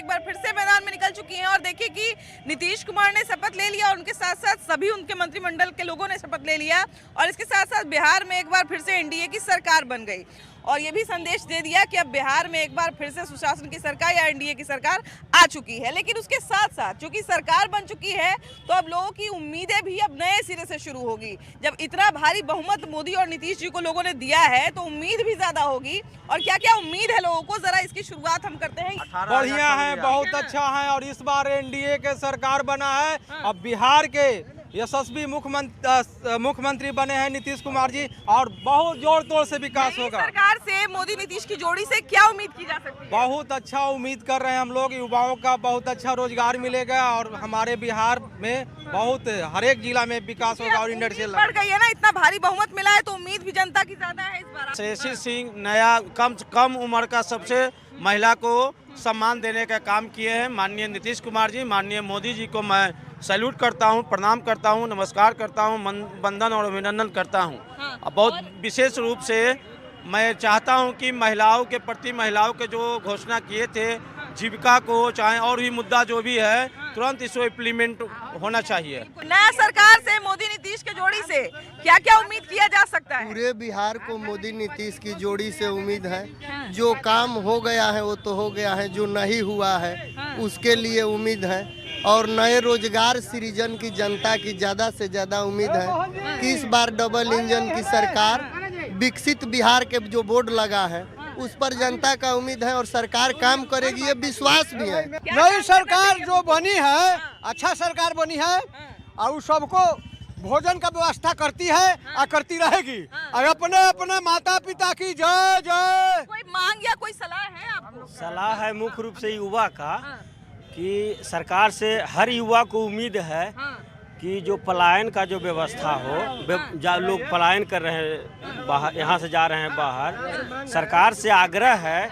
एक बार फिर से मैदान में निकल चुकी हैं और देखिए कि नीतीश कुमार ने शपथ ले लिया और उनके साथ साथ सभी उनके मंत्रिमंडल के लोगों ने शपथ ले लिया और इसके साथ साथ बिहार में एक बार फिर से एनडीए की सरकार बन गई और ये भी संदेश दे दिया कि अब बिहार में एक बार फिर से सुशासन की सरकार या एनडीए की सरकार आ चुकी है। लेकिन उसके साथ साथ चूंकि सरकार बन चुकी है तो अब लोगों की उम्मीदें भी अब नए सिरे से शुरू होगी। जब इतना भारी बहुमत मोदी और नीतीश जी को लोगों ने दिया है तो उम्मीद भी ज्यादा होगी। और क्या क्या उम्मीद है लोगों को, जरा इसकी शुरुआत हम करते हैं। बढ़िया है, बहुत अच्छा है और इस बार एनडीए के सरकार बना है। अब बिहार के यशस्वी मुख्यमंत्री बने हैं नीतीश कुमार जी और बहुत जोर तोड़ से विकास होगा। सरकार से मोदी नीतीश की जोड़ी से क्या उम्मीद की जा सकती है? बहुत अच्छा उम्मीद कर रहे हैं हम लोग, युवाओं का बहुत अच्छा रोजगार मिलेगा और हमारे बिहार में बहुत हर एक जिला में विकास होगा और इंडस्ट्रियल बढ़ गई है ना, इतना भारी बहुमत मिला है तो उम्मीद भी जनता की ज्यादा है इस बार। श्रेयसी सिंह नया कम उम्र का सबसे महिला को सम्मान देने का काम किए हैं माननीय नीतीश कुमार जी। माननीय मोदी जी को मैं सैल्यूट करता हूं, प्रणाम करता हूं, नमस्कार करता हूं, वंदन और अभिनंदन करता हूं। हाँ, बहुत विशेष रूप से मैं चाहता हूं कि महिलाओं के प्रति महिलाओं के जो घोषणा किए थे जीविका को चाहे और भी मुद्दा जो भी है तुरंत इसको इम्प्लीमेंट होना चाहिए। नया सरकार से मोदी नीतीश के जोड़ी से क्या क्या उम्मीद किया जा सकता है? पूरे बिहार को मोदी नीतीश की जोड़ी से उम्मीद है। जो काम हो गया है वो तो हो गया है, जो नहीं हुआ है उसके लिए उम्मीद है और नए रोजगार सृजन की जनता की ज्यादा से ज्यादा उम्मीद है कि इस बार डबल इंजन की सरकार, विकसित बिहार के जो बोर्ड लगा है उस पर जनता का उम्मीद है और सरकार काम करेगी, ये विश्वास भी है। नई सरकार जो बनी है अच्छा सरकार बनी है और सबको भोजन का व्यवस्था करती है और करती रहेगी और अपने अपने माता पिता की जय जय। कोई मांग या कोई सलाह है आपको? सलाह है मुख्य रूप से युवा का कि सरकार से हर युवा को उम्मीद है कि जो पलायन का जो व्यवस्था हो, लोग पलायन कर रहे हैं बाहर, यहाँ से जा रहे हैं बाहर, सरकार से आग्रह है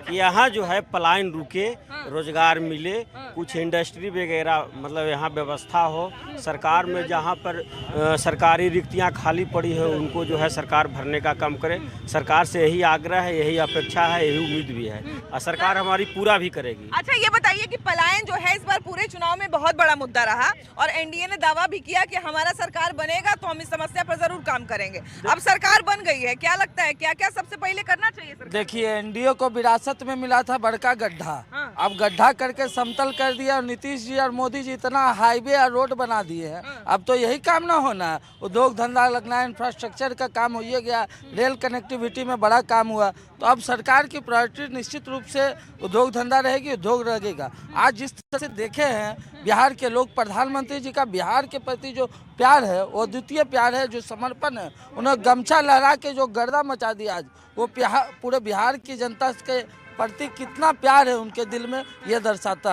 कि यहाँ जो है पलायन रुके, रोजगार मिले, कुछ इंडस्ट्री वगैरह मतलब यहाँ व्यवस्था हो। सरकार में जहाँ पर सरकारी रिक्तियाँ खाली पड़ी है उनको जो है सरकार भरने का काम करे। सरकार से यही आग्रह है, यही अपेक्षा है, यही उम्मीद भी है और सरकार हमारी पूरा भी करेगी। अच्छा ये बताइए कि पलायन जो है इस बार पूरे चुनाव में बहुत बड़ा मुद्दा रहा और एनडीए ने दावा भी किया कि हमारा सरकार बनेगा तो हम इस समस्या पर जरूर काम करेंगे। अब सरकार बन गई है, क्या लगता है क्या क्या सबसे पहले करना चाहिए सरकार? देखिए एनडीए को विरासत में मिला था बड़का गड्ढा, अब गड्ढा करके समतल कर दिया और नीतीश जी और मोदी जी इतना हाईवे और रोड बना दिए हैं। अब तो यही काम ना होना है, उद्योग धंधा लगना है, इंफ्रास्ट्रक्चर का काम हो गया, रेल कनेक्टिविटी में बड़ा काम हुआ। तो अब सरकार की प्रायोरिटी निश्चित रूप से उद्योग धंधा रहेगी, उद्योग रहेगा। आज जिस तरह से देखे हैं बिहार के लोग, प्रधानमंत्री जी का बिहार के प्रति जो प्यार है वो द्वितीय प्यार है, जो समर्पण है, उन्होंने गमछा लहरा के जो गर्दा मचा दिया आज, वो पूरे बिहार की जनता के प्रति कितना प्यार है उनके दिल में, ये दर्शाता।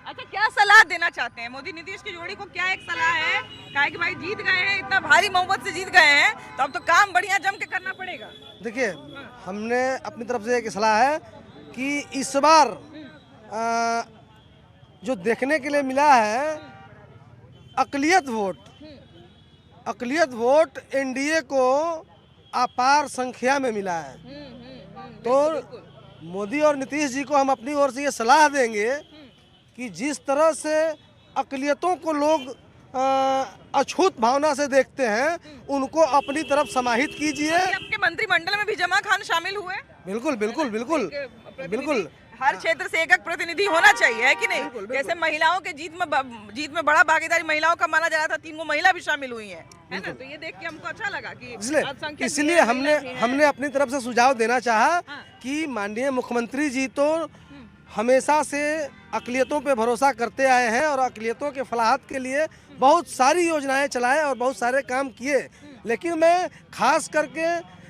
अच्छा क्या सलाह देना चाहते हैं मोदी नीतीश की जोड़ी को? क्या एक सलाह है, कहा कि भाई जीत गए हैं, इतना भारी बहुमत से जीत गए हैं तो अब तो काम बढ़िया जम के करना पड़ेगा। देखिए हमने अपनी तरफ से एक सलाह है कि इस बार जो देखने के लिए मिला है अकलियत वोट एनडीए को अपार संख्या में मिला है। तो मोदी और नीतीश जी को हम अपनी ओर से ये सलाह देंगे कि जिस तरह से अकलियतों को लोग अछूत भावना से देखते हैं उनको अपनी तरफ समाहित कीजिए। आपके मंत्रिमंडल में भी जमा खान शामिल हुए? बिल्कुल बिल्कुल बिल्कुल बिल्कुल। हर क्षेत्र से एक प्रतिनिधि होना चाहिए, है कि नहीं? जैसे महिलाओं के जीत में बड़ा भागीदारी महिलाओं का माना जा रहा था, 3 महिला भी शामिल हुई हैं, है ना? तो ये देख के हमको अच्छा लगा कि इसलिए हमने अपनी तरफ से सुझाव देना चाहा कि माननीय मुख्यमंत्री जी तो हमेशा से अकलियतों पे भरोसा करते आए हैं और अकलियतों के फलाहत के लिए बहुत सारी योजनाएं चलाए और बहुत सारे काम किए। लेकिन मैं खास करके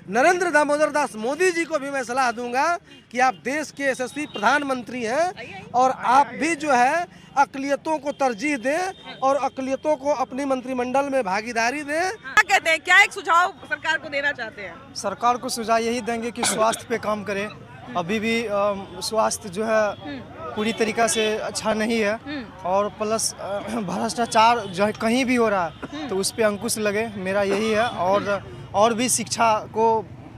नरेंद्र दामोदर दास मोदी जी को भी मैं सलाह दूंगा कि आप देश के यशस्वी प्रधानमंत्री हैं और आप भी जो है अकलियतों को तरजीह दें और अकलियतों को अपनी मंत्रिमंडल में भागीदारी दें। क्या कहते हैं, क्या एक सुझाव सरकार को देना चाहते हैं? सरकार को सुझाव यही देंगे कि स्वास्थ्य पे काम करें। अभी भी स्वास्थ्य जो है पूरी तरीका से अच्छा नहीं है और प्लस भ्रष्टाचार जो कहीं भी हो रहा है तो उस पर अंकुश लगे, मेरा यही है। और भी शिक्षा को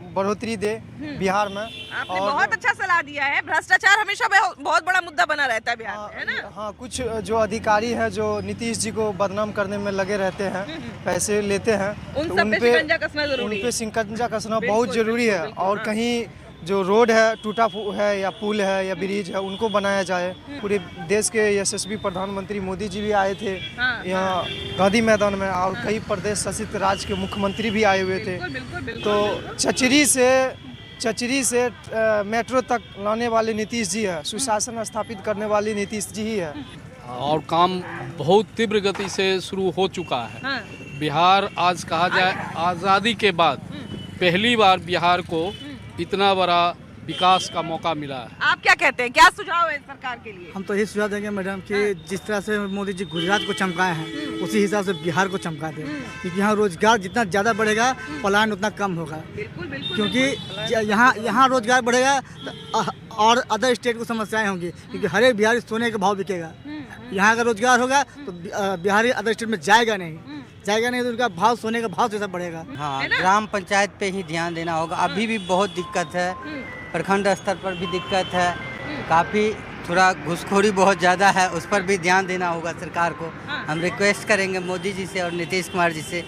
बढ़ोतरी दे बिहार में। आपने बहुत अच्छा सलाह दिया है। भ्रष्टाचार हमेशा बहुत बड़ा मुद्दा बना रहता है बिहार में, है ना? हाँ, कुछ जो अधिकारी हैं जो नीतीश जी को बदनाम करने में लगे रहते हैं, पैसे लेते हैं, उन तो सब पे शिकंजा कसना जरूरी उन है। पे शिकंजा कसना बिल्कुल, बहुत जरूरी है। बिल्कुल, और हाँ। कहीं जो रोड है टूटा है या पुल है या ब्रिज है उनको बनाया जाए। पूरे देश के यशस्वी प्रधानमंत्री मोदी जी भी आए थे हाँ, यहाँ गांधी मैदान में, और कई प्रदेश शासित राज्य के मुख्यमंत्री भी आए हुए थे। बिल्कुल, बिल्कुल, बिल्कुल, तो बिल्कुल। चचरी से मेट्रो तक लाने वाले नीतीश जी है, सुशासन स्थापित करने वाले नीतीश जी ही है। और काम बहुत तीव्र गति से शुरू हो चुका है। हाँ। बिहार आज कहा जाए आज़ादी के बाद पहली बार बिहार को इतना बड़ा विकास का मौका मिला है। आप क्या कहते हैं, क्या सुझाव है सरकार के लिए? हम तो यही सुझाव देंगे मैडम कि जिस तरह से मोदी जी गुजरात को चमकाए हैं उसी हिसाब से बिहार को चमका दें, क्योंकि यहाँ रोजगार जितना ज़्यादा बढ़ेगा पलायन उतना कम होगा। बिल्कुल, बिल्कुल, क्योंकि यहाँ रोजगार बढ़ेगा तो और अदर स्टेट को समस्याएं होंगी, क्योंकि हर एक बिहारी सोने का भाव बिकेगा। यहाँ अगर रोजगार होगा तो बिहारी अदर स्टेट में जाएगा नहीं तो उनका भाव सोने का भाव जैसा बढ़ेगा। हाँ, ग्राम पंचायत पे ही ध्यान देना होगा। अभी भी बहुत दिक्कत है, प्रखंड स्तर पर भी दिक्कत है, काफ़ी थोड़ा घुसखोरी बहुत ज़्यादा है, उस पर भी ध्यान देना होगा सरकार को। हम रिक्वेस्ट करेंगे मोदी जी से और नीतीश कुमार जी से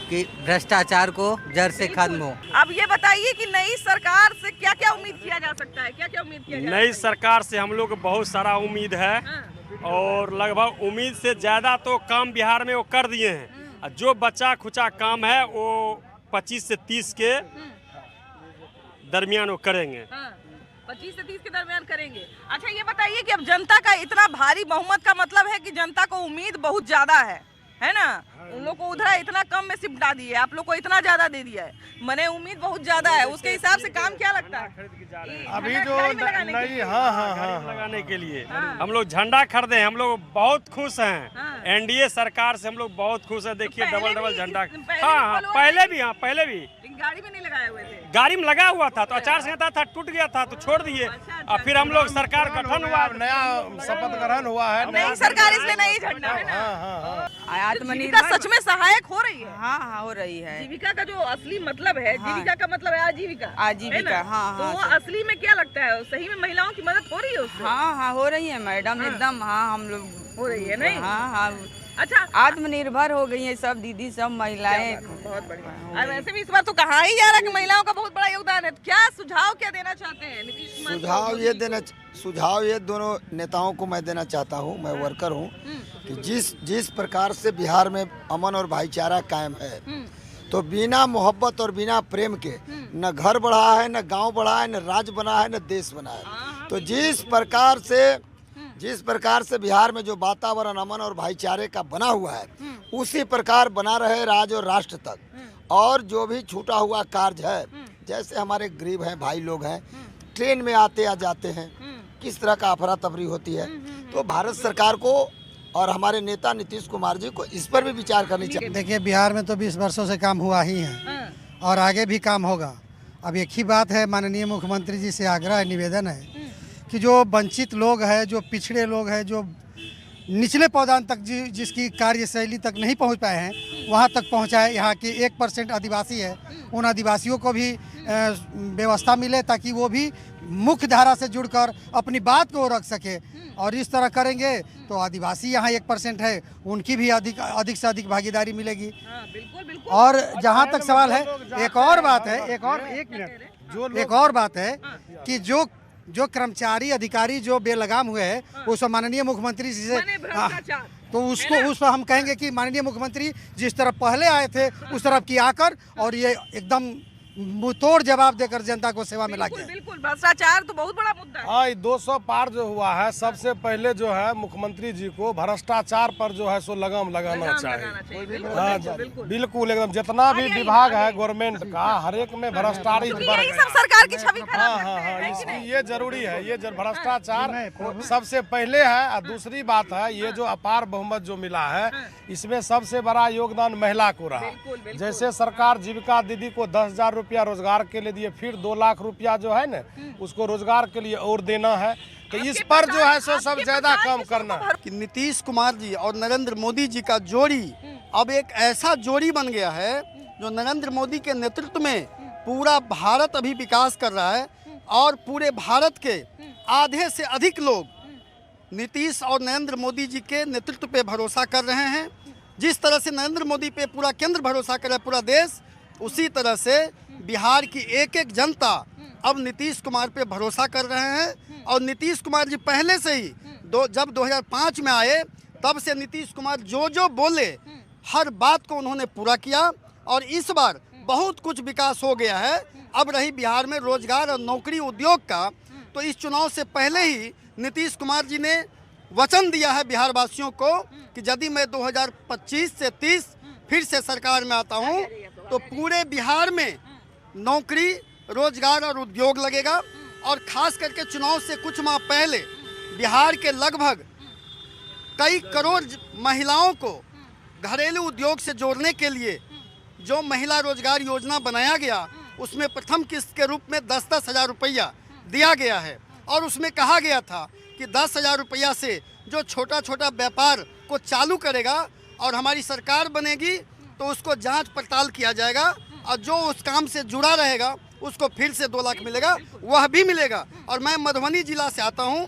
कि भ्रष्टाचार को जड़ से खत्म हो। अब ये बताइए कि नई सरकार से क्या क्या उम्मीद किया जा सकता है, क्या क्या उम्मीद किया जा सकता है? नई सरकार से हम लोग को बहुत सारा उम्मीद है और लगभग उम्मीद से ज़्यादा तो काम बिहार में वो कर दिए हैं। जो बचा खुचा काम है वो 25 से 30 के दरमियान वो करेंगे। 25 से 30 के दरमियान करेंगे। अच्छा ये बताइए कि अब जनता का इतना भारी बहुमत का मतलब है कि जनता को उम्मीद बहुत ज्यादा है ना? उन लोग को उधर इतना कम में सिमटा दिया है, आप लोग को इतना ज्यादा दे दिया है, मने उम्मीद बहुत ज्यादा है। उसके हिसाब से काम क्या लगता है अभी जो नई हाँ लगाने के लिए हम लोग झंडा खरीदे हैं, हम लोग बहुत खुश हैं। एनडीए सरकार से हम लोग बहुत खुश हैं। देखिए डबल झंडा। हाँ, पहले भी गाड़ी में नहीं लगाए हुए थे। गाड़ी में लगा हुआ था तो आचार संहिता था, टूट गया था तो छोड़ दिए। और फिर हम लोग सरकार गठन हुआ, नया शपथ ग्रहण हुआ है, नई सरकार इसलिए नई झंडा है ना? आत्मनिर्भर सच में सहायक हो रही है। हाँ हो रही है। जीविका का जो असली मतलब है, जीविका का मतलब है आजीविका। आजीविका, हाँ। तो वो असली में क्या लगता है, सही में महिलाओं की मदद हो रही है उससे? हाँ हो रही है मैडम, एकदम। हाँ, हम लोग हो रही है नहीं? हाँ। अच्छा, आत्मनिर्भर हो गई है सब दीदी, सब महिलाएं। बहुत बढ़िया। और वैसे भी इस बार तो कहा ही जा रहा है कि महिलाओं का बहुत बड़ा योगदान है। क्या सुझाव क्या देना चाहते हैं नीतीश कुमार? सुझाव ये दोनों नेताओं को मैं देना चाहता हूँ। मैं वर्कर हूँ कि जिस प्रकार से बिहार में अमन और भाईचारा कायम है, तो बिना मोहब्बत और बिना प्रेम के न घर बढ़ा है, न गांव बढ़ा है, न राज्य बना है, न देश बना है। तो जिस प्रकार से बिहार में जो वातावरण अमन और भाईचारे का बना हुआ है, उसी प्रकार बना रहे राज्य और राष्ट्र तक। और जो भी छूटा हुआ कार्य है, जैसे हमारे गरीब हैं, भाई लोग हैं, ट्रेन में आते या जाते हैं, किस तरह का अफरा तफरी होती है, तो भारत सरकार को और हमारे नेता नीतीश कुमार जी को इस पर भी विचार करनी चाहिए। देखिए, बिहार में तो 20 वर्षों से काम हुआ ही है और आगे भी काम होगा। अब एक ही बात है, माननीय मुख्यमंत्री जी से आग्रह है, निवेदन है कि जो वंचित लोग हैं, जो पिछड़े लोग हैं, जो निचले पौधान तक जिसकी कार्यशैली तक नहीं पहुंच पाए हैं, वहां तक पहुंचाए। यहाँ के 1% आदिवासी है, उन आदिवासियों को भी व्यवस्था मिले ताकि वो भी मुख्य धारा से जुड़कर अपनी बात को रख सके। और इस तरह करेंगे तो आदिवासी यहाँ 1% है, उनकी भी अधिक से अधिक भागीदारी मिलेगी। और जहाँ तक सवाल है, एक और बात है कि जो कर्मचारी अधिकारी जो बेलगाम हुए हैं, उस माननीय मुख्यमंत्री जी से तो उस पर हम कहेंगे कि माननीय मुख्यमंत्री जिस तरफ पहले आए थे उस तरफ की आकर और ये एकदम मुंहतोड़ जवाब देकर जनता को सेवा में लागे। बिल्कुल, भ्रष्टाचार तो बहुत बड़ा मुद्दा है। हाँ, 200 पार जो हुआ है, सबसे पहले जो है मुख्यमंत्री जी को भ्रष्टाचार पर जो है सो लगाम लगाना चाहिए। हाँ, बिल्कुल एकदम। जितना भी विभाग है गवर्नमेंट का, हर एक में भ्रष्टाचार सब सरकार की छवि खराब हाँ, ये जरूरी है। ये भ्रष्टाचार सबसे पहले है। और दूसरी बात है, ये जो अपार बहुमत जो मिला है, इसमें सबसे बड़ा योगदान महिला को रहा। जैसे सरकार जीविका दीदी को 10,000 रुपया रोजगार के लिए दिए, फिर 2 लाख रुपया जो है ना उसको रोजगार के लिए और देना है। तो इस पर जो है सो सब ज्यादा कम करना है। कि नीतीश कुमार जी और नरेंद्र मोदी जी का जोड़ी अब एक ऐसा जोड़ी बन गया है जो नरेंद्र मोदी के नेतृत्व में पूरा भारत अभी विकास कर रहा है और पूरे भारत के आधे से अधिक लोग नीतीश और नरेंद्र मोदी जी के नेतृत्व पे भरोसा कर रहे हैं। जिस तरह से नरेंद्र मोदी पे पूरा केंद्र भरोसा कर रहा है, पूरा देश, उसी तरह से बिहार की एक एक जनता अब नीतीश कुमार पे भरोसा कर रहे हैं। और नीतीश कुमार जी पहले से ही जब 2005 में आए तब से नीतीश कुमार जो बोले हर बात को उन्होंने पूरा किया और इस बार बहुत कुछ विकास हो गया है। अब रही बिहार में रोजगार और नौकरी उद्योग का, तो इस चुनाव से पहले ही नीतीश कुमार जी ने वचन दिया है बिहार वासियों को कि यदि मैं 2025 से 30 फिर से सरकार में आता हूं तो पूरे बिहार में नौकरी, रोजगार और उद्योग लगेगा। और खास करके चुनाव से कुछ माह पहले बिहार के लगभग कई करोड़ महिलाओं को घरेलू उद्योग से जोड़ने के लिए जो महिला रोजगार योजना बनाया गया, उसमें प्रथम किस्त के रूप में 10-10 हज़ार रुपया दिया गया है। और उसमें कहा गया था कि 10 हज़ार रुपया से जो छोटा छोटा व्यापार को चालू करेगा और हमारी सरकार बनेगी तो उसको जांच पड़ताल किया जाएगा और जो उस काम से जुड़ा रहेगा उसको फिर से 2 लाख मिलेगा, वह भी मिलेगा। और मैं मधुबनी जिला से आता हूँ,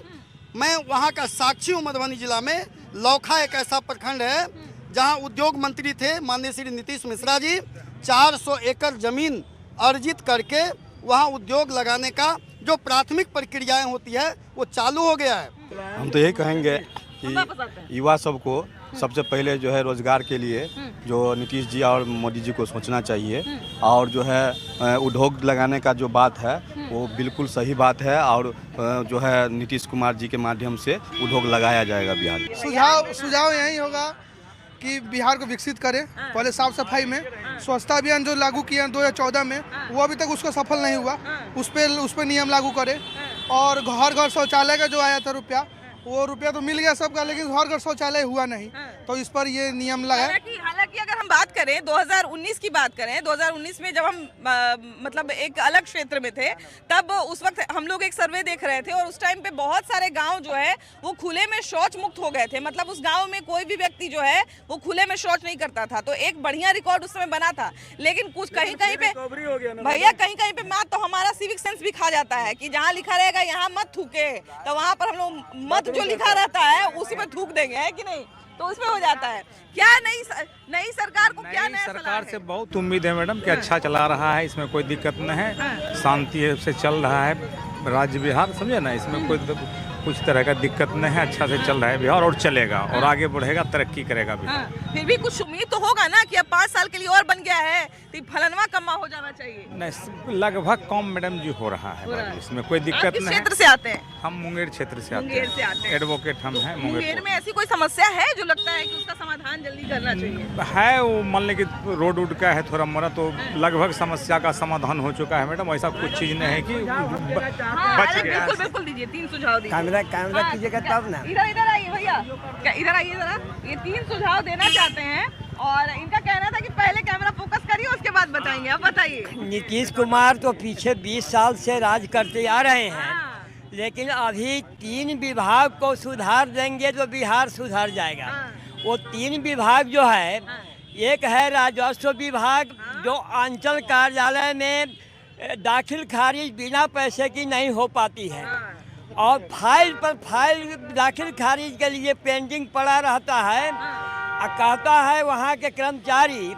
मैं वहाँ का साक्षी हूँ। मधुबनी जिला में लौखा एक ऐसा प्रखंड है जहाँ उद्योग मंत्री थे माननीय श्री नीतीश मिश्रा जी, 400 एकड़ जमीन अर्जित करके वहाँ उद्योग लगाने का जो प्राथमिक प्रक्रियाएं होती है वो चालू हो गया है। हम तो यही कहेंगे कि युवा सबको सबसे पहले जो है रोजगार के लिए जो नीतीश जी और मोदी जी को सोचना चाहिए और जो है उद्योग लगाने का जो बात है वो बिल्कुल सही बात है और जो है नीतीश कुमार जी के माध्यम से उद्योग लगाया जाएगा बिहार में। सुझाव यही होगा कि बिहार को विकसित करें। पहले साफ सफाई में स्वच्छता अभियान जो लागू किया 2014 में, वो अभी तक उसका सफल नहीं हुआ, उस पर नियम लागू करें। और घर घर शौचालय का जो आया था रुपया, वो रुपया तो मिल गया सबका, लेकिन घर घर शौचालय हुआ नहीं, तो इस पर ये नियम लगा। हालांकि अगर हम बात करें 2019 की बात करें, 2019 में जब हम मतलब एक अलग क्षेत्र में थे, तब उस वक्त हम लोग एक सर्वे देख रहे थे और उस टाइम पे बहुत सारे गांव जो है वो खुले में शौच मुक्त हो गए थे। मतलब उस गांव में कोई भी व्यक्ति जो है वो खुले में शौच नहीं करता था, तो एक बढ़िया रिकॉर्ड उस समय बना था। लेकिन कुछ कहीं कहीं पे भैया कहीं कहीं पे बात तो हमारा सिविक सेंस भी खा जाता है कि जहाँ लिखा रहेगा यहाँ मत थूके, तो वहाँ पर हम लोग मत जो लिखा रहता है उसी पे थूक देंगे, है कि नहीं? तो उसमें हो जाता है। क्या नई सरकार को क्या नया सरकार से बहुत उम्मीद है मैडम कि अच्छा चला रहा है, इसमें कोई दिक्कत नहीं है, शांति से चल रहा है राज्य बिहार, समझे ना, इसमें कोई कुछ तरह का दिक्कत नहीं है, अच्छा से चल रहा है बिहार और चलेगा और आगे बढ़ेगा, तरक्की करेगा बिहार। फिर भी कुछ उम्मीद तो होगा ना कि अब 5 साल के लिए और बन गया है तो फलनवा कम हो जाना चाहिए। नहीं, लगभग कम मैडम जी हो रहा है, इसमें कोई दिक्कत नहीं है। क्षेत्र से आते हैं? हम मुंगेर क्षेत्र से आते हैं, एडवोकेट हम हैं मुंगेर में। ऐसी कोई समस्या है जो लगता है कि उसका समाधान जल्दी करना चाहिए? है, वो मान लें कि रोड उड का है थोड़ा मोड़ा, तो लगभग समस्या का समाधान हो चुका है मैडम। ऐसा कुछ चीज नहीं है कि बच गया। बिल्कुल दीजिए, 3 सुझाव दीजिए। कैमरा कीजिएगा तब ना। इधर आइए भैया, इधर आइए जरा। ये 3 सुझाव देना चाहते हैं और इनका कहना था कि पहले कैमरा फोकस करिए उसके बाद बताएंगे। अब बताइए। नीतीश कुमार तो पीछे 20 साल से राज करते आ रहे हैं, लेकिन अभी 3 विभाग को सुधार देंगे तो बिहार सुधार जाएगा। वो 3 विभाग जो है, एक है राजस्व विभाग जो अंचल कार्यालय में दाखिल खारिज बिना पैसे की नहीं हो पाती है और फाइल पर फाइल दाखिल खारिज के लिए पेंडिंग पड़ा रहता है। कहता है वहाँ के कर्मचारी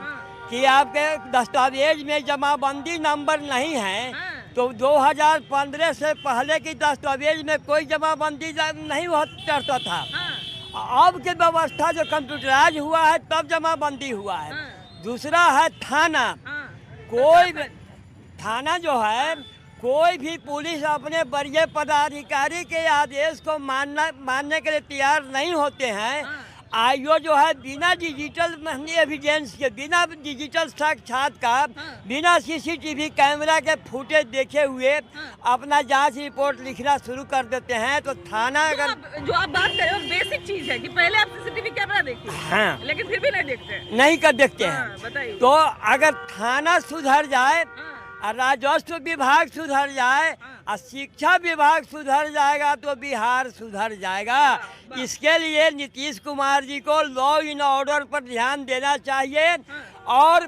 कि आपके दस्तावेज में जमाबंदी नंबर नहीं है, तो 2015 से पहले की दस्तावेज में कोई जमाबंदी नहीं करता था। अब की व्यवस्था जो कंप्यूटराइज हुआ है तब जमाबंदी हुआ है। दूसरा है थाना, कोई थाना जो है, कोई भी पुलिस अपने वरीय पदाधिकारी के आदेश को मानने के लिए तैयार नहीं होते हैं। आईओ जो है बिना डिजिटल एविडेंस के, बिना डिजिटल साक्षात्कार, बिना सीसीटीवी कैमरा के फुटेज देखे हुए अपना जांच रिपोर्ट लिखना शुरू कर देते हैं। तो थाना अगर जो आप बात कर रहे हो बेसिक चीज है कि पहले आप सीसीटीवी कैमरा देखिए, हाँ, लेकिन फिर भी नहीं देखते, नहीं कर देखते हैं। तो अगर थाना सुधर जाए, राजस्व विभाग सुधर जाए और शिक्षा विभाग सुधर जाएगा तो बिहार सुधर जाएगा। इसके लिए नीतीश कुमार जी को लॉ एंड ऑर्डर पर ध्यान देना चाहिए और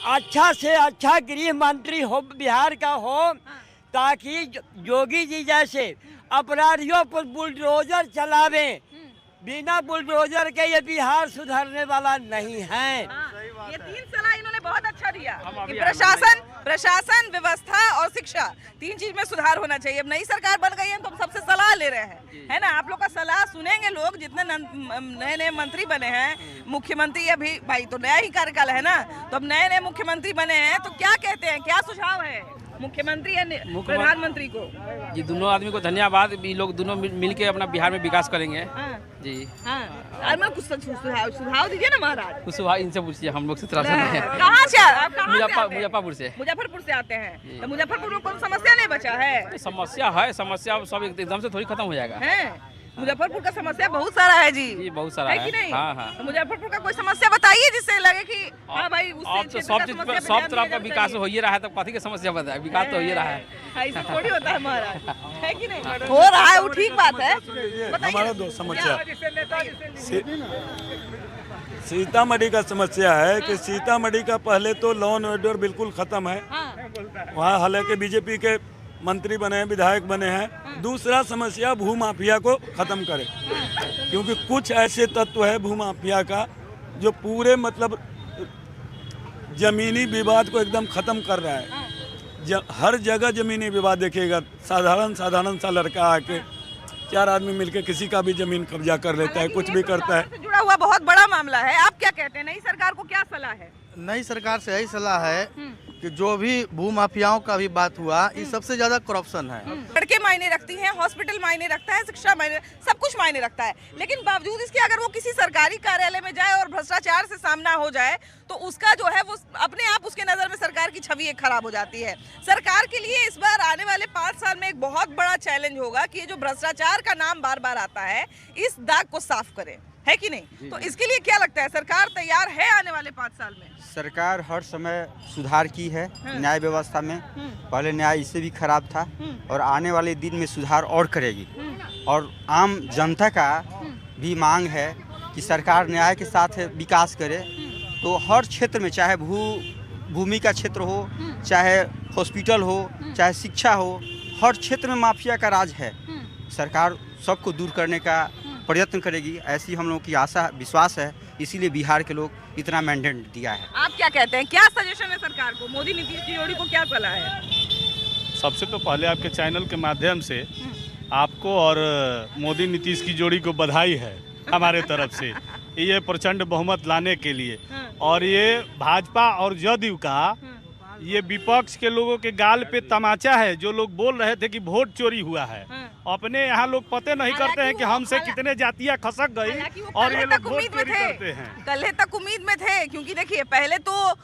अच्छा से अच्छा गृह मंत्री हो बिहार का हो, ताकि योगी जी जैसे अपराधियों पर बुलडोजर चलावे। बिना बुलडोजर के ये बिहार सुधरने वाला नहीं है। ये 3 सलाह इन्होंने बहुत अच्छा दिया कि प्रशासन, व्यवस्था और शिक्षा, 3 चीज में सुधार होना चाहिए। अब नई सरकार बन गई है तो हम सबसे सलाह ले रहे हैं, है ना। आप लोग का सलाह सुनेंगे लोग। जितने नए नए मंत्री बने हैं, मुख्यमंत्री अभी भाई तो नया ही कार्यकाल है ना, तो अब नए नए मुख्यमंत्री बने हैं तो क्या कहते हैं, क्या सुझाव है मुख्यमंत्री या प्रधानमंत्री को? जी दोनों आदमी को धन्यवाद। ये लोग दोनों मिलके अपना बिहार में विकास करेंगे। जी हाँ, मैं कुछ सुझाव दीजिए ना महाराज। कुछ इनसे पूछिए, हम लोग से थोड़ा सा कहाँ से आप? मुजफ्फरपुर से। मुजफ्फरपुर से आते हैं तो मुजफ्फरपुर में कोई समस्या नहीं बचा है? समस्या सब एकदम से थोड़ी खत्म हो जाएगा। मुजफ्फरपुर का समस्या बहुत सारा है जी, बहुत सारा है कि नहीं? हाँ। तो मुजफ्फरपुर का कोई समस्या बताइए जिससे लगे कि हाँ भाई अब तो सब चीज पर सब तरह का विकास हो ही रहा है, तब कथी की समस्या बताए, विकास तो हो ही रहा है। ऐसे थोड़ी होता है महाराज, है कि नहीं? हो रहा है, वो ठीक बात है। हमारा दो समस्या सीतामढ़ी का समस्या है कि सीतामढ़ी का पहले तो लॉ एंड ऑर्डर बिल्कुल खत्म है। वहाँ हालांकि बीजेपी के मंत्री बने हैं, विधायक बने हैं। दूसरा समस्या भू माफिया को खत्म करे, क्योंकि कुछ ऐसे तत्व है भू माफिया का जो पूरे मतलब जमीनी विवाद को एकदम खत्म कर रहा है। हर जगह जमीनी विवाद देखिएगा, साधारण सा लड़का आके 4 आदमी मिलके किसी का भी जमीन कब्जा कर लेता है, कुछ भी करता है। जुड़ा हुआ बहुत बड़ा मामला है। आप क्या कहते हैं, नई सरकार को क्या सलाह है? नई सरकार से यही सलाह है कि जो भी भू माफियाओं का भी बात हुआ, ये सबसे ज्यादा करप्शन है। सड़कें मायने रखती हैं, हॉस्पिटल मायने रखता है, शिक्षा मायने, सब कुछ मायने रखता है। लेकिन बावजूद इसके अगर वो किसी सरकारी कार्यालय में जाए और भ्रष्टाचार से सामना हो जाए तो उसका जो है वो अपने आप उसके नजर में सरकार की छवि एक खराब हो जाती है। सरकार के लिए इस बार आने वाले 5 साल में एक बहुत बड़ा चैलेंज होगा कि जो भ्रष्टाचार का नाम बार बार आता है, इस दाग को साफ करे, है कि नहीं? तो इसके लिए क्या लगता है, सरकार तैयार है आने वाले 5 साल में? सरकार हर समय सुधार की है न्याय व्यवस्था में। पहले न्याय इससे भी खराब था और आने वाले दिन में सुधार और करेगी। और आम जनता का भी मांग है कि सरकार न्याय के साथ विकास करे। तो हर क्षेत्र में, चाहे भूमि का क्षेत्र हो, चाहे हॉस्पिटल हो, चाहे शिक्षा हो, हर क्षेत्र में माफिया का राज है। सरकार सबको दूर करने का प्रयत्न करेगी, ऐसी हम लोगों की आशा विश्वास है। इसीलिए बिहार के लोग इतना मैंडेट दिया है। आप क्या कहते हैं, क्या सजेशन है सरकार को? मोदी नीतीश की जोड़ी को क्या सलाह है? सबसे तो पहले आपके चैनल के माध्यम से आपको और मोदी नीतीश की जोड़ी को बधाई है हमारे तरफ से, ये प्रचंड बहुमत लाने के लिए। और ये भाजपा और जदयू का ये विपक्ष के लोगों के गाल पे तमाचा है। जो लोग बोल रहे थे कि वोट चोरी हुआ है, अपने यहाँ लोग पते नहीं करते हैं कि हमसे कितने जातियाँ खसक गई और ये लोग वोट चोरी करते हैं। कल तक उम्मीद में थे, क्योंकि देखिए पहले तो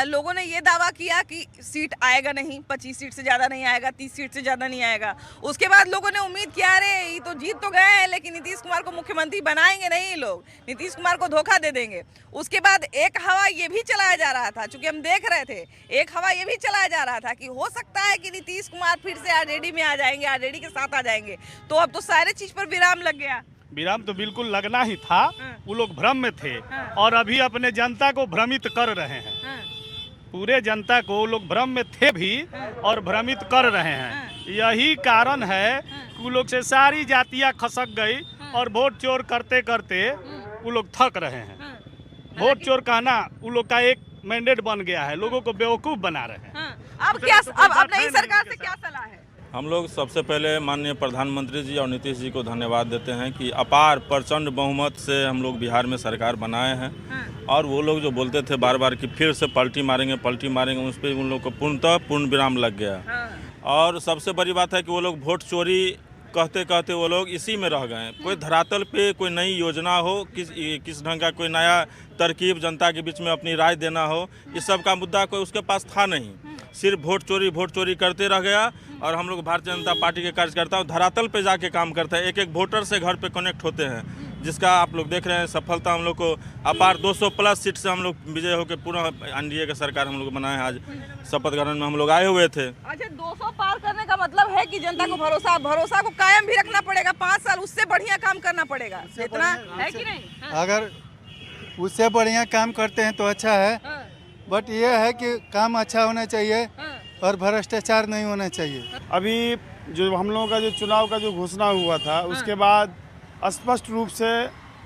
लोगों ने ये दावा किया कि सीट आएगा नहीं, 25 सीट से ज़्यादा नहीं आएगा, 30 सीट से ज़्यादा नहीं आएगा। उसके बाद लोगों ने उम्मीद किया अरे ये तो जीत तो गए हैं, लेकिन नीतीश कुमार को मुख्यमंत्री बनाएंगे नहीं लोग, नीतीश कुमार को धोखा दे देंगे। उसके बाद एक हवा ये भी चलाया जा रहा था, चूंकि हम देख रहे थे, एक हवा ये भी चलाया जा रहा था कि हो सकता है कि नीतीश कुमार फिर से आरजेडी में आ जाएंगे, आरजेडी के साथ आ जाएंगे। तो अब तो सारे चीज पर विराम लग गया। विराम तो बिल्कुल लगना ही था। वो लोग भ्रम में थे और अभी अपने जनता को भ्रमित कर रहे हैं। पूरे जनता को लोग भ्रम में थे भी और भ्रमित कर रहे हैं। यही कारण है कि वो लोग से सारी जातियां खसक गई और वोट चोर करते करते वो लोग थक रहे हैं। वोट चोर कहना वो लोग का एक मैंडेट बन गया है, लोगों को बेवकूफ बना रहे हैं। अब क्या, अब नई सरकार से क्या सलाह है? हम लोग सबसे पहले माननीय प्रधानमंत्री जी और नीतीश जी को धन्यवाद देते हैं कि अपार प्रचंड बहुमत से हम लोग बिहार में सरकार बनाए हैं। और वो लोग जो बोलते थे बार बार कि फिर से पलटी मारेंगे, उस पर उन लोग को पूर्ण विराम लग गया। और सबसे बड़ी बात है कि वो लोग वोट चोरी कहते कहते वो लोग इसी में रह गए। कोई धरातल पे कोई नई योजना हो, किस ढंग का कोई नया तरकीब जनता के बीच में अपनी राय देना हो, इस सब का मुद्दा कोई उसके पास था नहीं। सिर्फ वोट चोरी करते रह गया। और हम लोग भारतीय जनता पार्टी के कार्यकर्ता धरातल पे जाके काम करते हैं, एक एक वोटर से घर पे कनेक्ट होते हैं, जिसका आप लोग देख रहे हैं सफलता। हम लोग को अपार 200+ सीट से हम लोग विजय होकर पूरा एनडीए का सरकार हम लोग बनाए हैं। आज शपथ ग्रहण में हम लोग आए हुए थे। अच्छा, 200 पार करने का मतलब है कि जनता को भरोसा को कायम भी रखना पड़ेगा। 5 साल उससे बढ़िया काम करना पड़ेगा, इतना है कि नहीं? अगर उससे बढ़िया काम करते हैं तो अच्छा है, बट ये है कि काम अच्छा होना चाहिए और भ्रष्टाचार नहीं होना चाहिए। अभी जो हम लोगों का जो चुनाव का जो घोषणा हुआ था उसके बाद स्पष्ट रूप से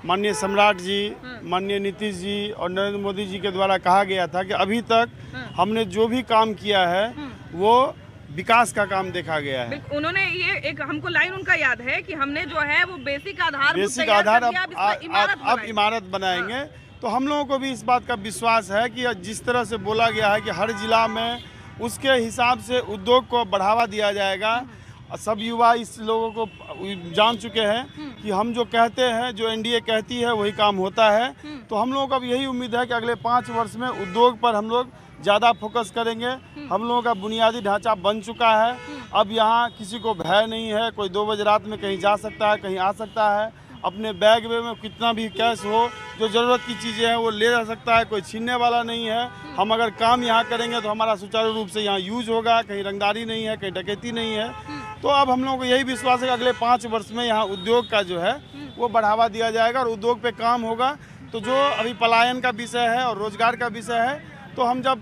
माननीय सम्राट जी, माननीय नीतीश जी और नरेंद्र मोदी जी के द्वारा कहा गया था कि अभी तक हमने जो भी काम किया है वो विकास का काम देखा गया है। उन्होंने ये एक हमको लाइन उनका याद है कि हमने जो है वो बेसिक आधार अब इमारत बनाएंगे। तो हम लोगों को भी इस बात का विश्वास है कि जिस तरह से बोला गया है कि हर जिला में उसके हिसाब से उद्योग को बढ़ावा दिया जाएगा। सब युवा इस लोगों को जान चुके हैं कि हम जो कहते हैं, जो एनडीए कहती है वही काम होता है। तो हम लोगों को अब यही उम्मीद है कि अगले 5 वर्ष में उद्योग पर हम लोग ज़्यादा फोकस करेंगे। हम लोगों का बुनियादी ढांचा बन चुका है। अब यहाँ किसी को भय नहीं है, कोई 2 बजे रात में कहीं जा सकता है, कहीं आ सकता है। अपने बैग में कितना भी कैश हो, जो ज़रूरत की चीज़ें हैं वो ले जा सकता है, कोई छीनने वाला नहीं है। हम अगर काम यहाँ करेंगे तो हमारा सुचारू रूप से यहाँ यूज होगा, कहीं रंगदारी नहीं है, कहीं डकैती नहीं है। तो अब हम लोगों को यही विश्वास है कि अगले 5 वर्ष में यहाँ उद्योग का जो है वो बढ़ावा दिया जाएगा और उद्योग पे काम होगा। तो जो अभी पलायन का विषय है और रोजगार का विषय है, तो हम जब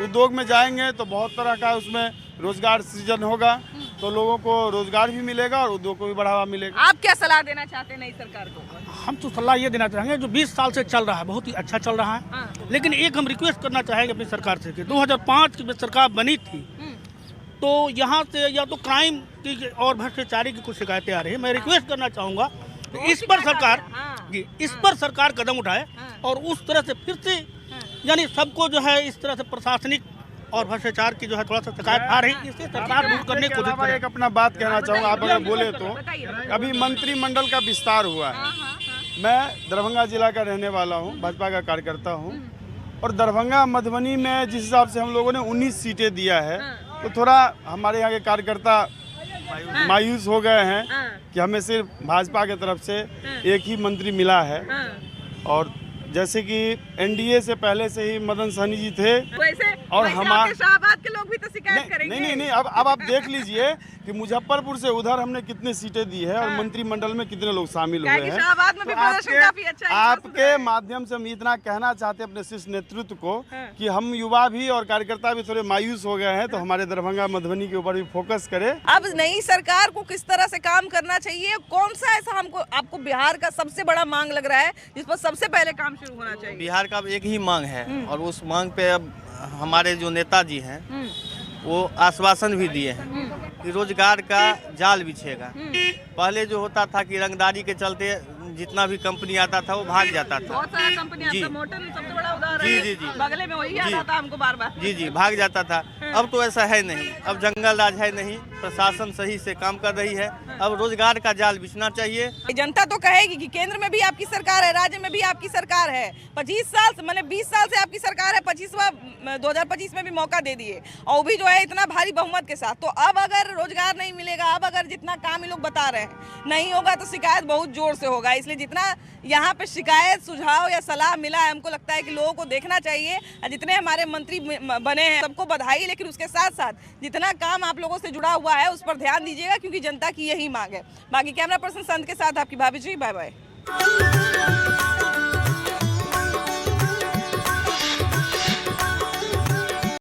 उद्योग में जाएंगे तो बहुत तरह का उसमें रोजगार सृजन होगा, तो लोगों को रोजगार भी मिलेगा और उद्योग को भी बढ़ावा मिलेगा। आप क्या सलाह देना चाहते हैं नई सरकार को? हम तो सलाह ये देना चाहेंगे, जो 20 साल से चल रहा है बहुत ही अच्छा चल रहा है। लेकिन एक हम रिक्वेस्ट करना चाहेंगे अपनी सरकार से कि 2005 की सरकार बनी थी तो यहाँ से या तो क्राइम की और भ्रष्टाचारी की कुछ शिकायतें आ रही है। मैं रिक्वेस्ट करना चाहूँगा इस पर सरकार कदम उठाए और उस तरह से फिर से यानी सबको जो है इस तरह से प्रशासनिक और भ्रष्टाचार की जो है थोड़ा सा शिकायत आ रही है, इससे सरकार दूर करने की कोशिश करे। एक अपना बात कहना चाहूँगा, आप अगर बोले तो अभी मंत्रिमंडल का विस्तार हुआ है। मैं दरभंगा जिला का रहने वाला हूँ, भाजपा का कार्यकर्ता हूँ, और दरभंगा मधुबनी में जिस हिसाब से हम लोगों ने 19 सीटें दिया है तो थोड़ा हमारे यहाँ के कार्यकर्ता मायूस हो गए हैं कि हमें सिर्फ भाजपा की तरफ से एक ही मंत्री मिला है। और जैसे कि एनडीए से पहले से ही मदन सहनी जी थे और हमारे शाहबाद के लोग भी तो शिकायत करेंगे। नहीं, अब आप देख लीजिए कि मुजफ्फरपुर से उधर हमने कितने सीटें दी है और मंत्रिमंडल में कितने लोग शामिल हुए हैं। शाहबाद में भी प्रदर्शन काफी अच्छा है। आपके माध्यम से हम इतना कहना चाहते हैं अपने शीर्ष नेतृत्व को कि हम युवा भी और कार्यकर्ता भी थोड़े मायूस हो गए हैं, तो हमारे दरभंगा मधुबनी के ऊपर भी फोकस करें। अब नई सरकार को किस तरह से काम करना चाहिए, कौन सा ऐसा आपको बिहार का सबसे बड़ा मांग लग रहा है जिस पर सबसे पहले काम शुरू होना चाहिए? बिहार का अब एक ही मांग है और उस मांग पे अब हमारे जो नेताजी हैं वो आश्वासन भी दिए हैं कि रोजगार का जाल बिछेगा। पहले जो होता था कि रंगदारी के चलते जितना भी कंपनी आता था वो भाग जाता था। बहुत सारा कंपनी आता, मोटन सबसे बड़ा उदाहरण है। जी। बगले में वही आता था हमको बार-बार। जी भाग जाता था। अब तो ऐसा है नहीं, अब जंगल राज है नहीं, प्रशासन सही से काम कर रही है। अब रोजगार का जाल बिछना चाहिए। जनता तो कहेगी कि केंद्र में भी आपकी सरकार है, राज्य में भी आपकी सरकार है। 25 साल से मतलब 20 साल से आपकी सरकार है, 2025 में भी मौका दे दिए और भी जो है इतना भारी बहुमत के साथ। तो अब अगर रोजगार नहीं मिलेगा, अब अगर जितना काम ये लोग बता रहे हैं नहीं होगा तो शिकायत बहुत जोर से होगा। इसलिए जितना यहाँ पे शिकायत, सुझाव या सलाह मिला है, हमको लगता है कि लोगों को देखना चाहिए। जितने हमारे मंत्री बने हैं सबको बधाई, लेकिन उसके साथ साथ जितना काम आप लोगों से जुड़ा हुआ है उस पर ध्यान दीजिएगा, क्योंकि जनता की यही मांग है। बाकी कैमरा पर्सन संत के साथ आपकी भाभी जी, बाय बाय।